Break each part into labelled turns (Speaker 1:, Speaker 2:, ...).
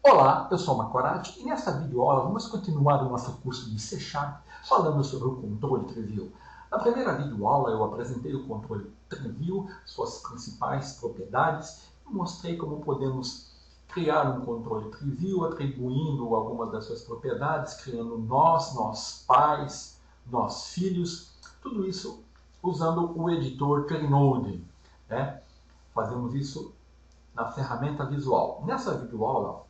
Speaker 1: Olá, eu sou o Macorati e nesta videoaula vamos continuar o nosso curso de C# falando sobre o controle trivial. Na primeira videoaula eu apresentei o controle trivial, suas principais propriedades e mostrei como podemos criar um controle trivial atribuindo algumas das suas propriedades, criando nós pais, nós filhos, tudo isso usando o editor Trinode, né? Fazemos isso na ferramenta visual. Nessa videoaula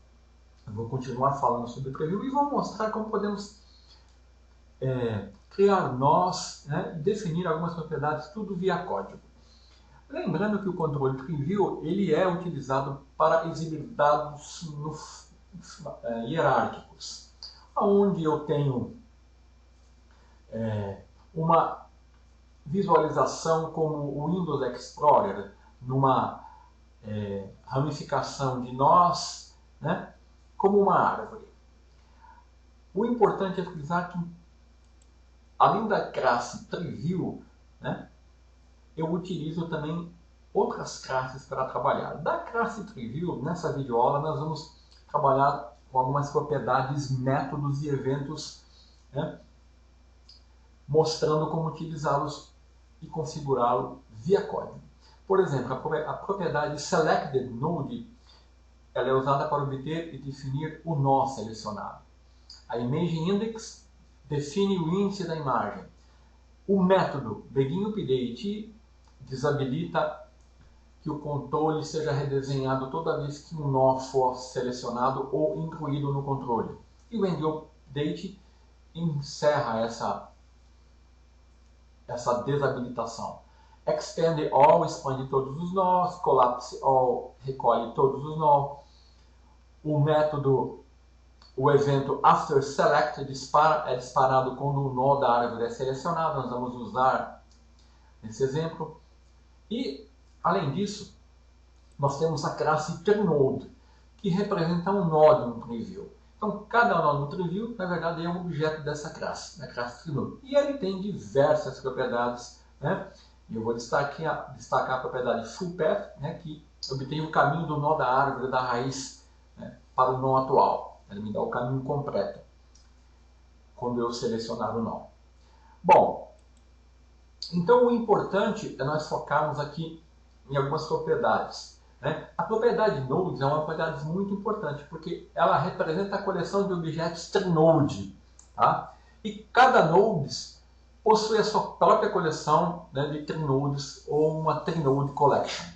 Speaker 1: eu vou continuar falando sobre o trivial e vou mostrar como podemos criar nós, né, e definir algumas propriedades, tudo via código. Lembrando que o controle trivial ele é utilizado para exibir dados hierárquicos, onde eu tenho uma visualização como o Windows Explorer, numa ramificação de nós, né, como uma árvore. O importante é frisar que, além da classe trivial, né, eu utilizo também outras classes para trabalhar. Da classe trivial, nessa videoaula, nós vamos trabalhar com algumas propriedades, métodos e eventos, né, mostrando como utilizá-los e configurá-lo via código. Por exemplo, a propriedade selectedNode ela é usada para obter e definir o nó selecionado. A ImageIndex define o índice da imagem. O método BeginUpdate desabilita que o controle seja redesenhado toda vez que um nó for selecionado ou incluído no controle. E o EndUpdate encerra essa desabilitação. ExpandAll expande todos os nós, CollapseAll recolhe todos os nós. O evento AfterSelect é disparado quando o nó da árvore é selecionado. Nós vamos usar esse exemplo. E, além disso, nós temos a classe Trinode, que representa um nó de um trivial. Então, cada nó no trivial, na verdade, é um objeto dessa classe, da classe Trinode. E ele tem diversas propriedades, né? E eu vou destacar a propriedade FullPath, né, que obtém o caminho do nó da árvore, da raiz, né, para o nó atual. Ele me dá o caminho completo quando eu selecionar o nó. Bom, então o importante é nós focarmos aqui em algumas propriedades, né? A propriedade Nodes é uma propriedade muito importante porque ela representa a coleção de objetos Trinode, tá? E cada Nodes possui a sua própria coleção, né, de Trinodes ou uma Trinode Collection,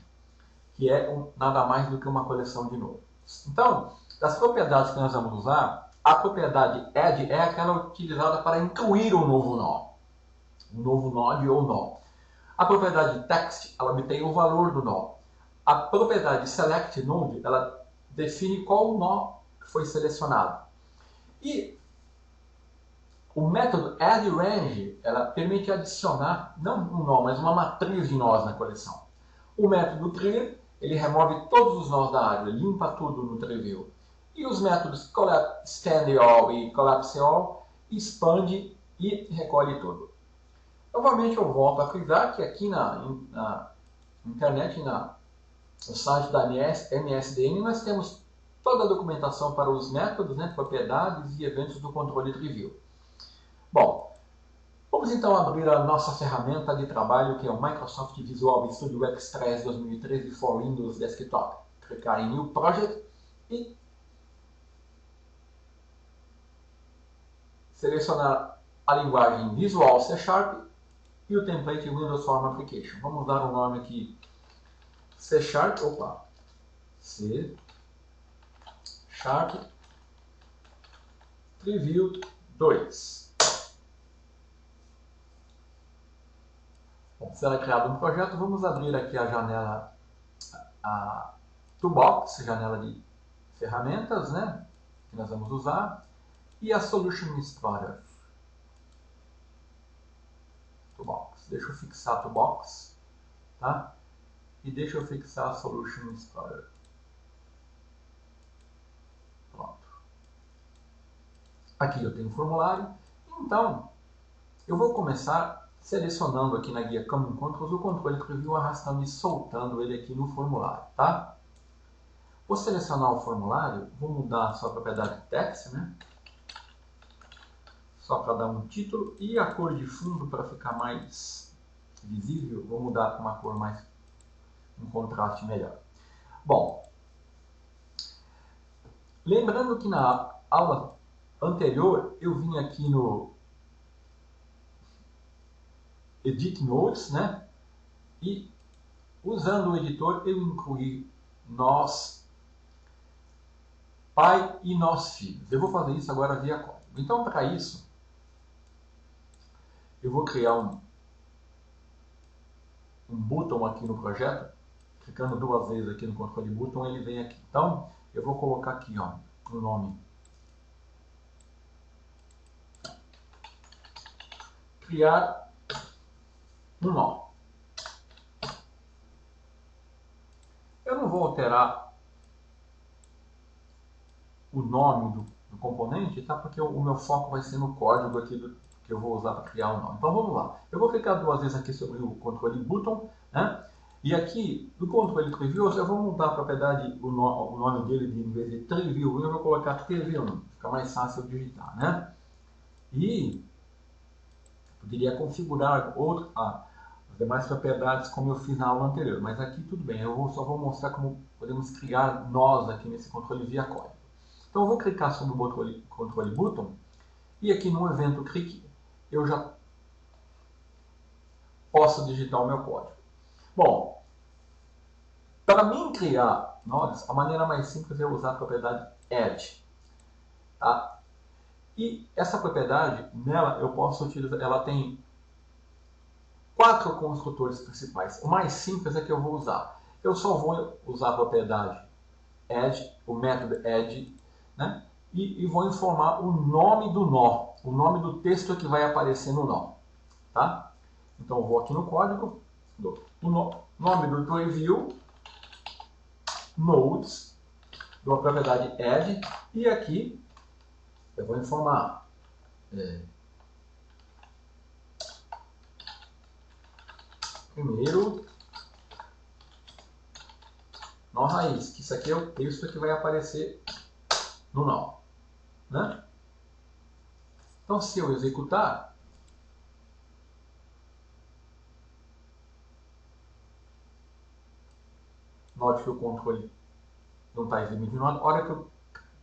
Speaker 1: que é nada mais do que uma coleção de nodes. Então, das propriedades que nós vamos usar, a propriedade add é aquela utilizada para incluir um novo node ou nó. A propriedade text, ela obtém o valor do nó. A propriedade selectNode, ela define qual nó foi selecionado. E o método addRange, ela permite adicionar, não um nó, mas uma matriz de nós na coleção. O método clear, ele remove todos os nós da árvore, limpa tudo no trivial. E os métodos extendAll e CollapseAll expande e recolhe tudo. Novamente eu volto a frisar que aqui na internet, no site da MSDN, nós temos toda a documentação para os métodos, né, propriedades e eventos do controle trivial. Bom, vamos então abrir a nossa ferramenta de trabalho, que é o Microsoft Visual Studio Express 2013 for Windows Desktop. Clicar em New Project e selecionar a linguagem Visual C# e o template Windows Form Application. Vamos dar um nome aqui C# Trivial 2. Bom, será criado um projeto, vamos abrir aqui a janela, a Toolbox, janela de ferramentas, né, que nós vamos usar, e a Solution Explorer. Toolbox. Deixa eu fixar a Toolbox, tá? E deixa eu fixar a Solution Explorer. Pronto. Aqui eu tenho o formulário. Então, eu vou começar selecionando aqui na guia Common Controls o controle trivial, arrastando e soltando ele aqui no formulário, tá? Vou selecionar o formulário, vou mudar só a propriedade text, né? Só para dar um título, e a cor de fundo para ficar mais visível, vou mudar para uma cor mais, um contraste melhor. Bom, lembrando que na aula anterior eu vim aqui no Edit Notes, né? E usando o editor eu incluí nós pai e nós filhos. Eu vou fazer isso agora via código. Então, para isso, eu vou criar um button aqui no projeto. Clicando duas vezes aqui no controle button, ele vem aqui. Então, eu vou colocar aqui, ó, o nome. Criar um nó. Eu não vou alterar o nome do componente, tá? Porque o meu foco vai ser no código aqui que eu vou usar para criar o nó. Então vamos lá. Eu vou clicar duas vezes aqui sobre o controle button, né? E aqui no controle preview eu vou mudar a propriedade, o nome dele, em vez de preview, eu vou colocar preview, fica mais fácil digitar, né? E poderia configurar as demais propriedades como eu fiz na aula anterior, mas aqui tudo bem, só vou mostrar como podemos criar nós aqui nesse controle via código. Então eu vou clicar sobre o controle button e aqui no evento clique eu já posso digitar o meu código. Bom, para mim criar nodes, a maneira mais simples é usar a propriedade add. Tá? E essa propriedade, nela eu posso utilizar, ela tem 4 construtores principais. O mais simples é que eu vou usar. Eu só vou usar a propriedade add, o método add, né? E vou informar o nome do nó, o nome do texto que vai aparecer no nó. Tá? Então eu vou aqui no código, o nome do preview, nodes, dou a propriedade add, e aqui eu vou informar primeiro nó raiz, que isso aqui é o texto que vai aparecer no nó, né? Então se eu executar, note que o controle não está exibindo nó. Na hora que eu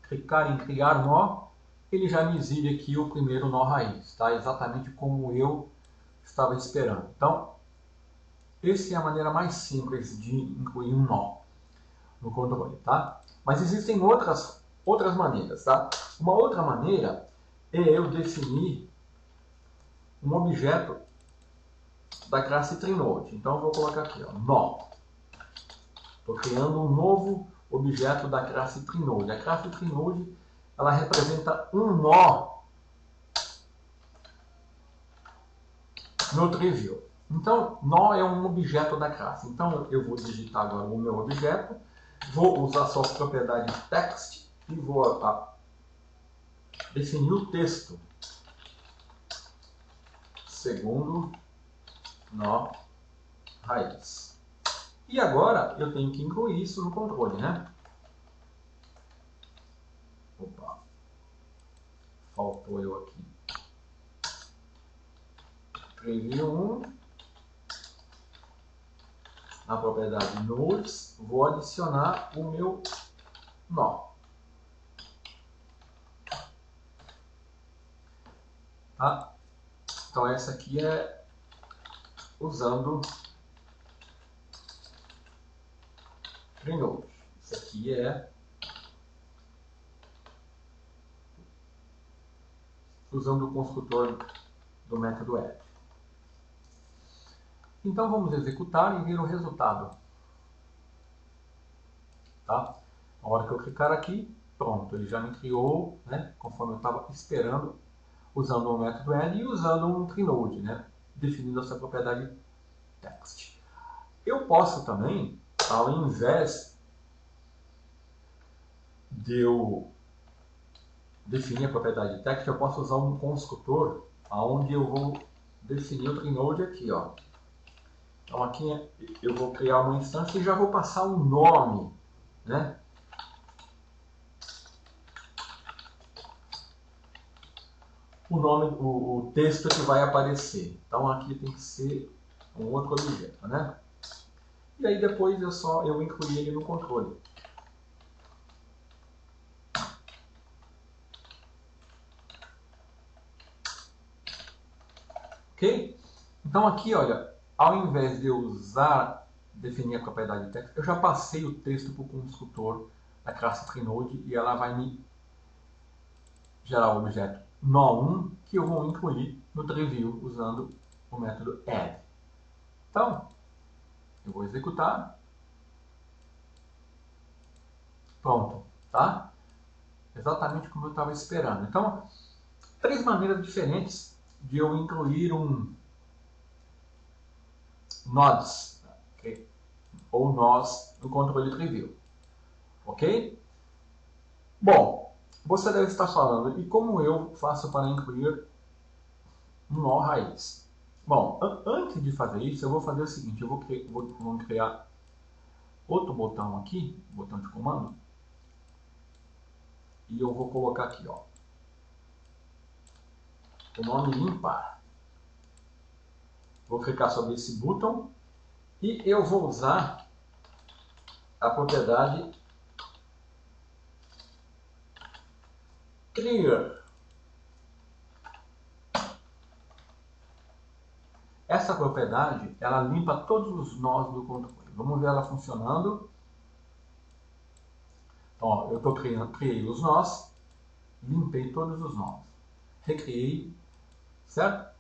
Speaker 1: clicar em criar nó, ele já me exibe aqui o primeiro nó raiz, tá? Exatamente como eu estava esperando. Então, essa é a maneira mais simples de incluir um nó no controle, tá? Mas existem outras maneiras, tá? Uma outra maneira é eu definir um objeto da classe TreeNode. Então, eu vou colocar aqui, ó, nó. Estou criando um novo objeto da classe TreeNode. A classe TreeNode, ela representa um nó no TreeView. Então, nó é um objeto da classe. Então, eu vou digitar agora o meu objeto, vou usar só as propriedades text e vou definir o texto segundo nó raiz. E agora eu tenho que incluir isso no controle, né? Opa, faltou eu aqui. Preview 1. Na propriedade nodes, vou adicionar o meu nó. Tá? Então essa aqui é usando TreeNode. Isso aqui é usando o construtor do método add. Então vamos executar e ver o resultado. Tá? Na hora que eu clicar aqui, pronto, ele já me criou, né, conforme eu estava esperando, usando o método add e usando um TreeNode, né, definindo essa propriedade text. Eu posso também, ao invés de eu definir a propriedade text, eu posso usar um construtor onde eu vou definir o TreeNode aqui, ó. Então aqui eu vou criar uma instância e já vou passar um nome, né, o nome, o texto que vai aparecer. Então aqui tem que ser um outro objeto, né? E aí depois eu incluí ele no controle. Ok? Então aqui, olha, ao invés de eu definir a propriedade de texto, eu já passei o texto para o construtor da classe Freenode e ela vai me gerar o objeto no1 que eu vou incluir no TreeView usando o método add. Então, eu vou executar. Pronto, tá? Exatamente como eu estava esperando. Então, 3 maneiras diferentes de eu incluir nodes, okay? Ou nós no controle TreeView, ok? Bom, você deve estar falando, e como eu faço para incluir um nó raiz? Bom, antes de fazer isso, eu vou fazer o seguinte, eu vou criar outro botão aqui, botão de comando, e eu vou colocar aqui, ó, o nome limpar. Vou clicar sobre esse botão e eu vou usar a propriedade clear. Essa propriedade, ela limpa todos os nós do controle. Vamos ver ela funcionando. Então, ó, eu criei os nós, limpei todos os nós, recriei, certo?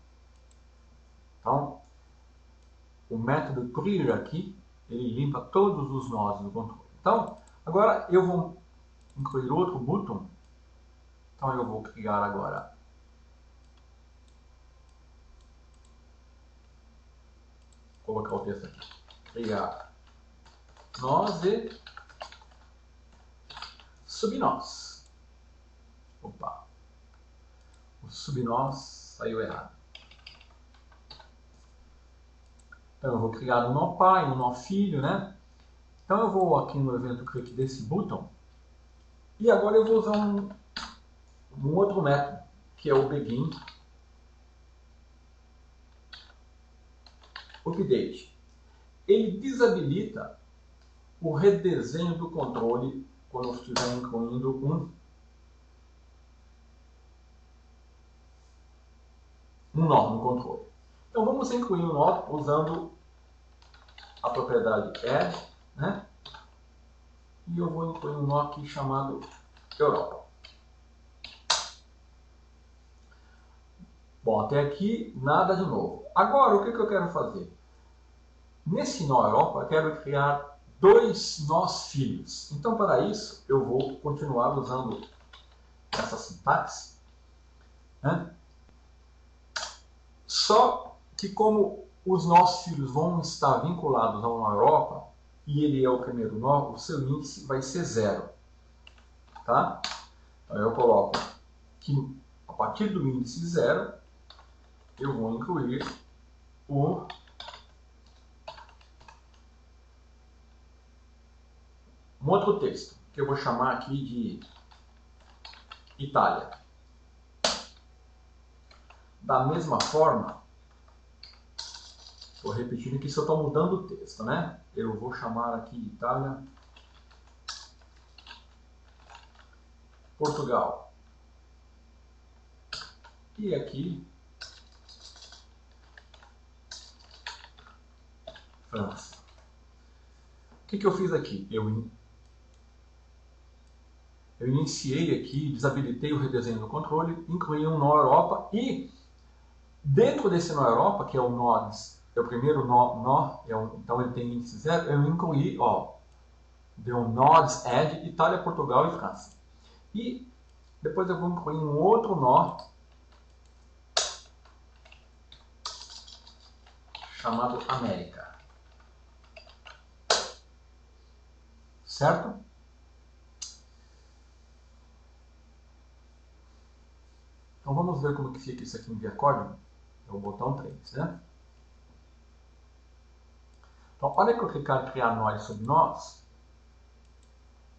Speaker 1: Então, o método clear aqui, ele limpa todos os nós do controle. Então, agora eu vou incluir outro botão. Então, eu vou criar agora colocar o texto aqui. Criar nós e subnós. Opa, o subnós saiu errado. Então eu vou criar um nó pai, um nó filho, né? Então eu vou aqui no evento click desse botão e agora eu vou usar um outro método, que é o begin update. Ele desabilita o redesenho do controle quando eu estiver incluindo um nó no controle. Então vamos incluir um nó usando a propriedade add, né? E eu vou incluir um nó aqui chamado Europa. Bom, até aqui nada de novo. Agora o que eu quero fazer? Nesse nó Europa eu quero criar 2 nós filhos. Então para isso eu vou continuar usando essa sintaxe, né? Só que como os nós filhos vão estar vinculados ao nó Europa e ele é o primeiro nó, o seu índice vai ser 0. Tá? Então eu coloco que a partir do índice 0 eu vou incluir um outro texto, que eu vou chamar aqui de Itália. Da mesma forma, estou repetindo aqui se eu estou mudando o texto, né? Eu vou chamar aqui de Itália, Portugal. E aqui, França. O que eu fiz aqui? Eu iniciei aqui, desabilitei o redesenho do controle, incluí um nó Europa e dentro desse nó Europa, que é o nodes, é o primeiro nó então ele tem índice 0, eu incluí, ó, deu nodes add Itália, Portugal e França. E depois eu vou incluir um outro nó chamado América. Certo? Então vamos ver como que fica isso aqui em via código. É o botão 3, né? Então, olha que eu clicar em criar nós sobre nós.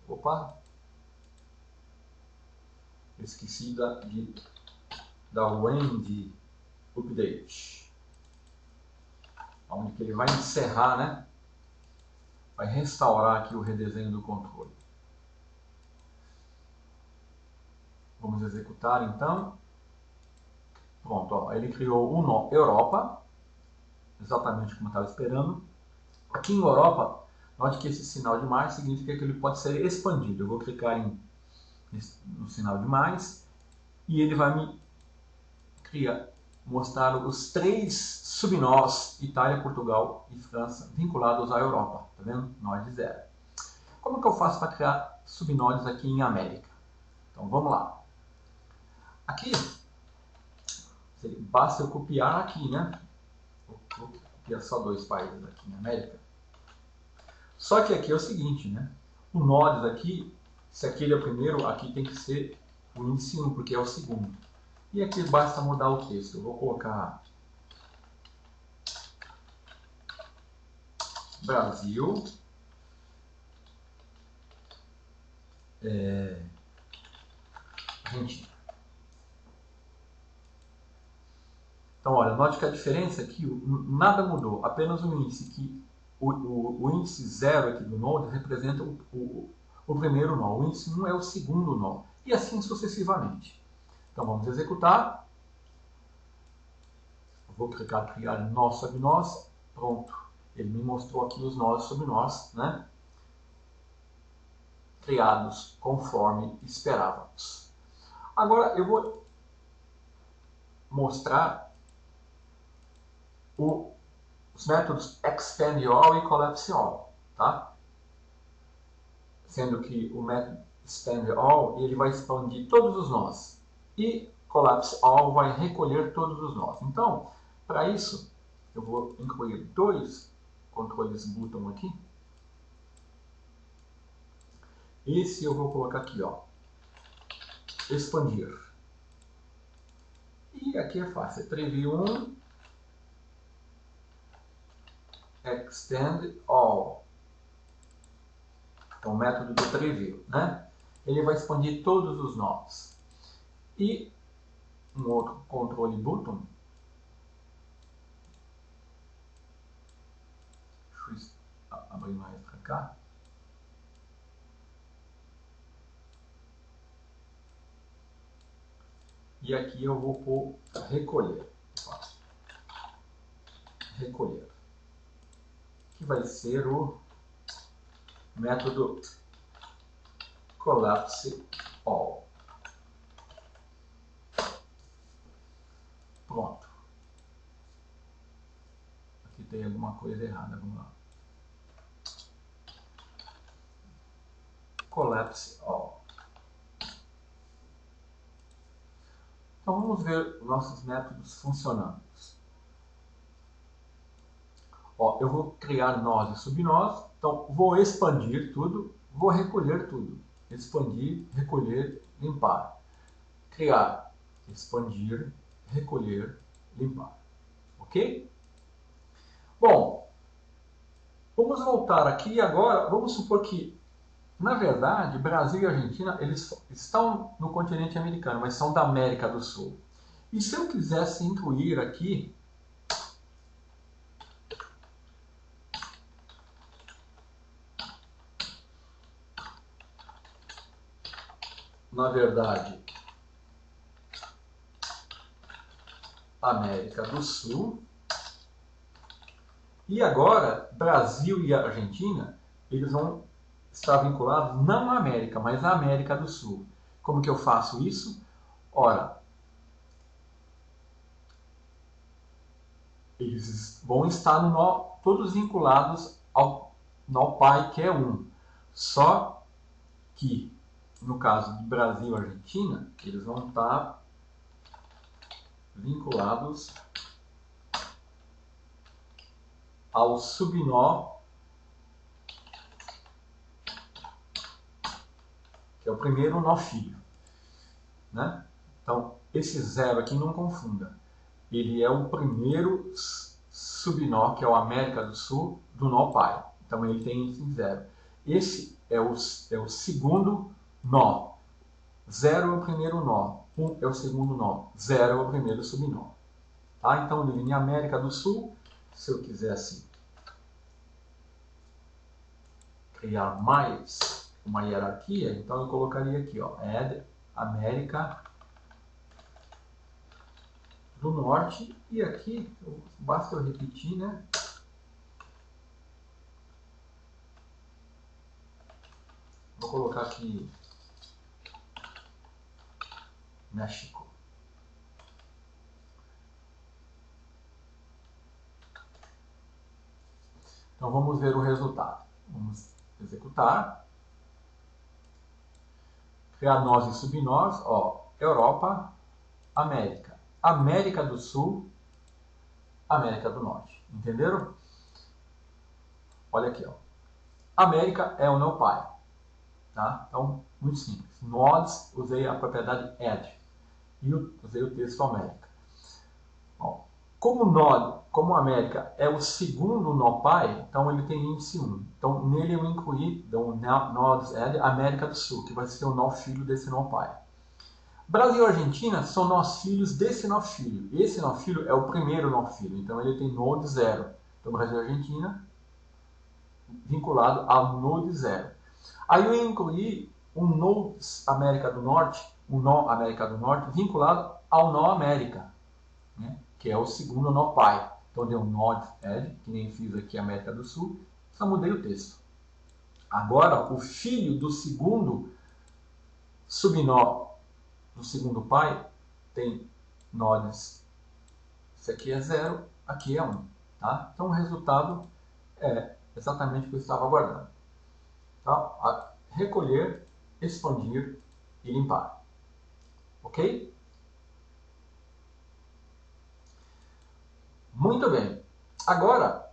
Speaker 1: Opa! Esqueci de da Wendy Update, onde que ele vai encerrar, né? Vai restaurar aqui o redesenho do controle. Vamos executar então. Pronto, ó, ele criou o nó Europa, exatamente como eu estava esperando. Aqui em Europa, note que esse sinal de mais significa que ele pode ser expandido. Eu vou clicar no sinal de mais e ele vai me mostrar os 3 subnós Itália, Portugal e França vinculados à Europa. Tá vendo? Nó de 0. Como que eu faço para criar subnós aqui em América? Então vamos lá. Aqui, basta eu copiar aqui, né? Vou copiar só 2 países aqui em América. Só que aqui é o seguinte, né? O nodes aqui, se aquele é o primeiro, aqui tem que ser o índice 1, porque é o segundo. E aqui basta mudar o texto. Eu vou colocar Brasil, Argentina. Então, olha, note que a diferença aqui, nada mudou, apenas o índice, que o índice 0 aqui do node representa o primeiro nó, o índice 1 é o segundo nó, e assim sucessivamente. Então, vamos executar. Vou clicar em criar nó sobre nós, pronto. Ele me mostrou aqui os nós sobre nós, né? Criados conforme esperávamos. Agora eu vou mostrar os métodos expand all e collapse all, tá? Sendo que o método expand all ele vai expandir todos os nós e collapse all vai recolher todos os nós. Então, para isso, eu vou incluir 2 controles button aqui. Esse eu vou colocar aqui, ó, expandir. E aqui é fácil, é preview 1, extend all. Então, o método do preview, né? Ele vai expandir todos os nós. E um outro controle button, deixa eu abrir mais para cá. E aqui eu vou pôr recolher. Recolher. Que vai ser o método collapse all. Pronto. Aqui tem alguma coisa errada. Vamos lá. Collapse all. Então vamos ver nossos métodos funcionando. Ó, eu vou criar nós e subnós, então vou expandir tudo, vou recolher tudo. Expandir, recolher, limpar. Criar, expandir, recolher, limpar. Ok? Bom, vamos voltar aqui agora. Vamos supor que, na verdade, Brasil e Argentina eles estão no continente americano, mas são da América do Sul. E se eu quisesse incluir aqui na verdade, América do Sul. E agora, Brasil e Argentina, eles vão estar vinculados não à América, mas à América do Sul. Como que eu faço isso? Ora, eles vão estar no nó, todos vinculados ao nó pai, que é 1. Só que, no caso de Brasil e Argentina, eles vão estar vinculados ao subnó, que é o primeiro nó filho, né? Então, esse 0 aqui não confunda. Ele é o primeiro subnó, que é o América do Sul, do nó pai. Então, ele tem esse 0. Esse é o segundo nó. 0 é o primeiro nó. 1 é o segundo nó, 0 é o primeiro subnó. Tá? Então, em América do Sul, se eu quisesse criar mais uma hierarquia, então eu colocaria aqui, ó, add América do Norte, e aqui, basta eu repetir, né? Vou colocar aqui México. Então vamos ver o resultado. Vamos executar. Criar nós e subnós, ó, Europa, América, América do Sul, América do Norte. Entenderam? Olha aqui, ó. América é o meu pai. Tá? Então, muito simples. Nós, usei a propriedade add. E usei o texto América. Bom, como América é o segundo nó pai, então ele tem índice 1. Então, nele eu incluí o nodes add América do Sul, que vai ser o nó filho desse nó pai. Brasil e Argentina são nós filhos desse nó filho. Esse nó filho é o primeiro nó filho, então ele tem node 0. Então, Brasil e Argentina vinculado ao node 0. Aí eu incluí um nó América do Norte, um nó América do Norte vinculado ao nó América, né? Que é o segundo nó pai. Então deu um node add, que nem fiz aqui América do Sul, só mudei o texto. Agora, o filho do segundo subnó do segundo pai tem nodes, esse aqui é 0, aqui é 1. Tá? Então o resultado é exatamente o que eu estava aguardando. Tá? Recolher, expandir e limpar. Ok? Muito bem. Agora,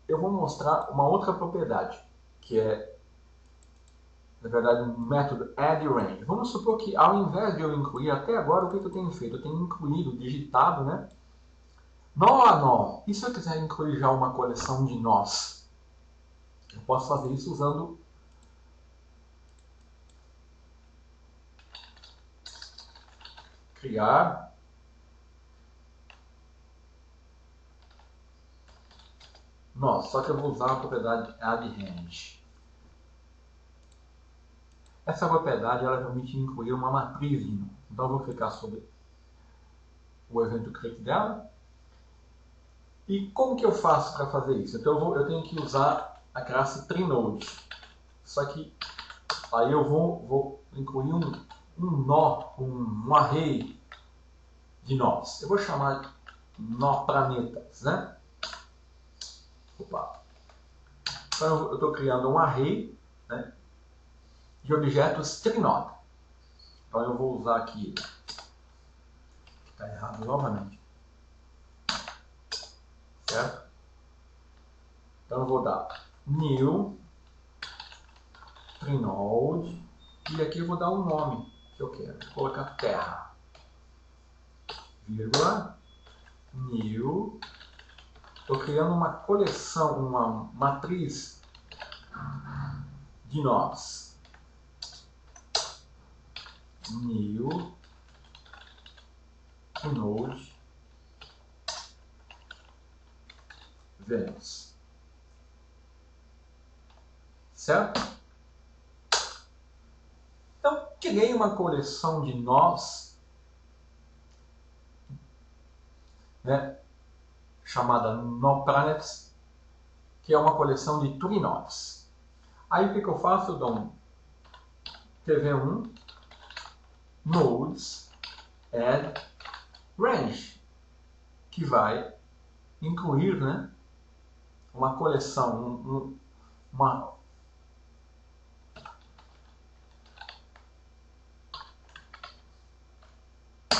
Speaker 1: eu vou mostrar uma outra propriedade, que é, na verdade, um método add_range. Vamos supor que, ao invés de eu incluir, até agora, o que eu tenho feito? Eu tenho incluído, digitado, né? Nó a nó. E se eu quiser incluir já uma coleção de nós? Eu posso fazer isso usando criar nós. Só que eu vou usar a propriedade add_range. Essa propriedade ela permite incluir uma matriz de nós. Então eu vou clicar sobre o evento click dela. E como que eu faço para fazer isso? Então eu tenho que usar a classe TreeNode. Só que aí eu vou incluir um nó, um array de nós. Eu vou chamar nó planetas, né? Opa. Então eu estou criando um array, né, de objetos TreeNode. Então eu vou usar aqui, está errado novamente, certo? Então eu vou dar new TreeNode e aqui eu vou dar um nome que eu quero. Vou colocar terra, vírgula, new. Estou criando uma coleção, uma matriz de nós. New node Vênus. Certo? Então, criei uma coleção de nós, né, chamada NoPlanets, que é uma coleção de TreeNodes. Aí o que eu faço? Eu dou um tv1 nodes add range, que vai incluir, né, uma coleção, uma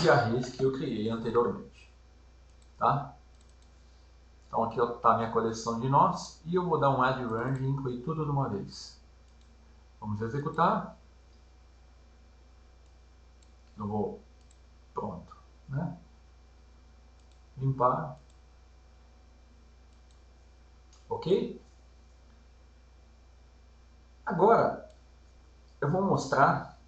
Speaker 1: de arrays que eu criei anteriormente. Tá? Então aqui está a minha coleção de nós e eu vou dar um add range e incluir tudo de uma vez. Vamos executar. Eu vou, pronto, né? Limpar. Ok? Agora eu vou mostrar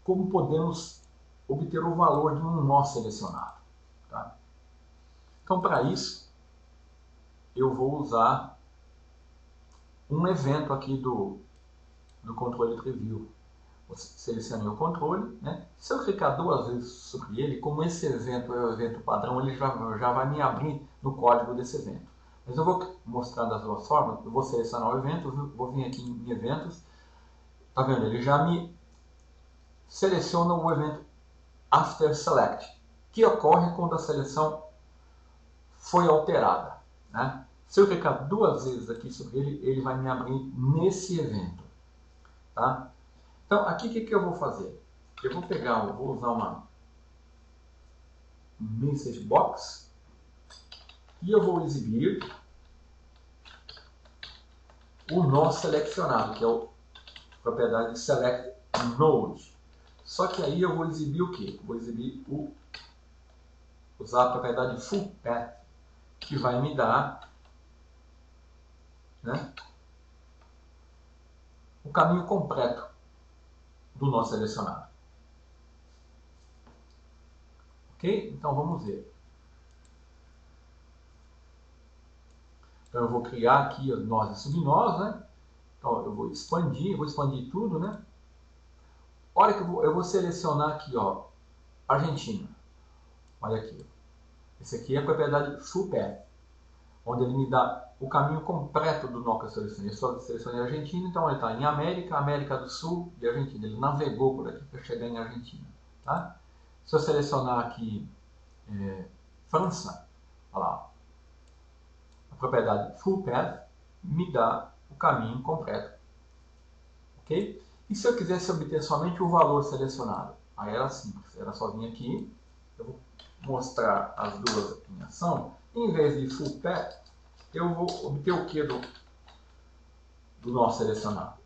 Speaker 1: como podemos obter o valor de um nó selecionado. Tá? Então, para isso, eu vou usar um evento aqui do controle preview. Selecionei o controle, né? Se eu clicar duas vezes sobre ele, como esse evento é o evento padrão, ele já vai me abrir no código desse evento. Mas eu vou mostrar das duas formas. Eu vou selecionar o evento, vou vir aqui em eventos. Tá vendo? Ele já me seleciona o evento after select, que ocorre quando a seleção foi alterada, né? Se eu clicar duas vezes aqui sobre ele, ele vai me abrir nesse evento, tá? Então, aqui o que eu vou fazer? Eu vou usar uma message box e eu vou exibir o nó selecionado, que é a propriedade select node. Só que aí eu vou exibir o quê? Vou exibir usar a propriedade full path, que vai me dar, né, o caminho completo do nó selecionado. Ok? Então vamos ver. Então eu vou criar aqui nós e subnós, né? Então eu vou expandir tudo, né? Olha que eu vou selecionar aqui, ó, Argentina. Olha aqui. Esse aqui é a propriedade full path, onde ele me dá o caminho completo do nó que eu selecionei. Eu só selecionei a Argentina, então ele está em América, América do Sul e Argentina. Ele navegou por aqui para chegar em Argentina. Tá? Se eu selecionar aqui França, olha lá, a propriedade full path me dá o caminho completo. Ok? E se eu quisesse obter somente o valor selecionado? Aí era simples, era só vir aqui, eu vou mostrar as duas aqui em ação. Em vez de full path, eu vou obter o que do nó selecionado?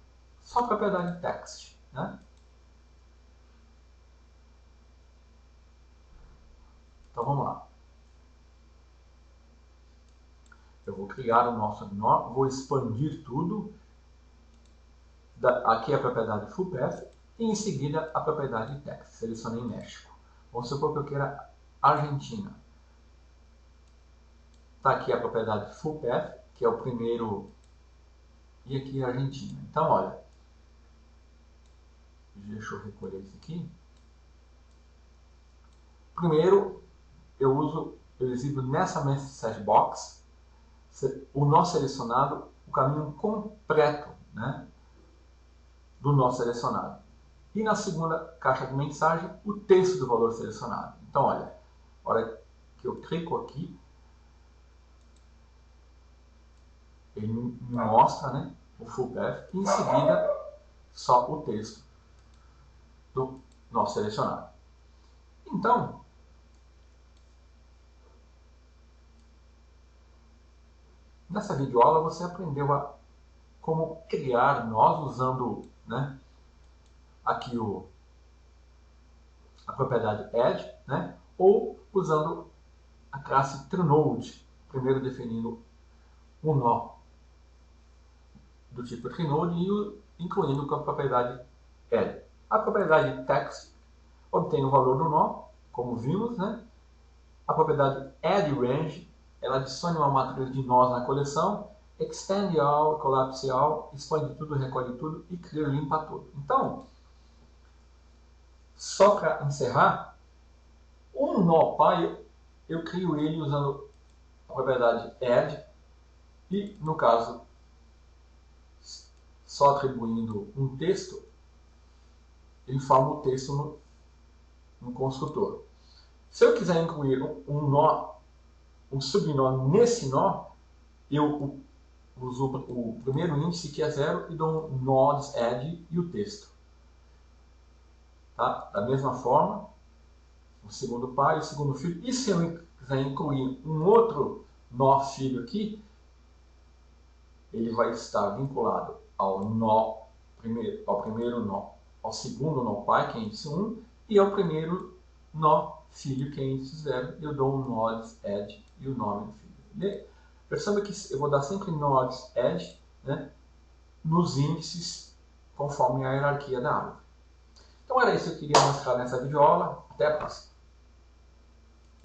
Speaker 1: Só a propriedade text, né? Então vamos lá. Eu vou criar o nosso nó, vou expandir tudo. Aqui é a propriedade full path e em seguida a propriedade text. Selecionei México. Vamos supor que eu queira Argentina. Está aqui a propriedade full path, que é o primeiro, e aqui a Argentina. Então, olha, deixa eu recolher isso aqui. Primeiro, eu exibo nessa message box o nó selecionado, o caminho completo, né, do nó selecionado. E na segunda caixa de mensagem, o texto do valor selecionado. Então, olha, a hora que eu clico aqui, ele me mostra, né, o full path e em seguida só o texto do nó selecionado. Então, nessa videoaula você aprendeu como criar nós usando, né, aqui a propriedade add, né, ou usando a classe TrueNode, primeiro definindo um nó do tipo TrueNode e incluindo com a propriedade add. A propriedade text obtém o valor do nó, como vimos, né? A propriedade addRange, ela adiciona uma matriz de nós na coleção, extend all, collapse all, expande tudo, recolhe tudo e clear, limpa tudo. Então, só para encerrar, um nó pai eu crio ele usando a propriedade add e, no caso, só atribuindo um texto, ele forma o texto no construtor. Se eu quiser incluir um nó, um subnó nesse nó, eu uso o primeiro índice, que é 0, e dou um nodes add e o texto. Tá? Da mesma forma, o segundo pai e o segundo filho. E se eu quiser incluir um outro nó filho aqui, ele vai estar vinculado ao primeiro nó, ao segundo nó pai, que é índice 1, e ao primeiro nó filho, que é índice 0, e eu dou um nodes add e o nome do filho. Perceba que eu vou dar sempre nodes add, né, nos índices conforme a hierarquia da árvore. Então era isso. isso que eu queria mostrar nessa videoaula. Até a próxima.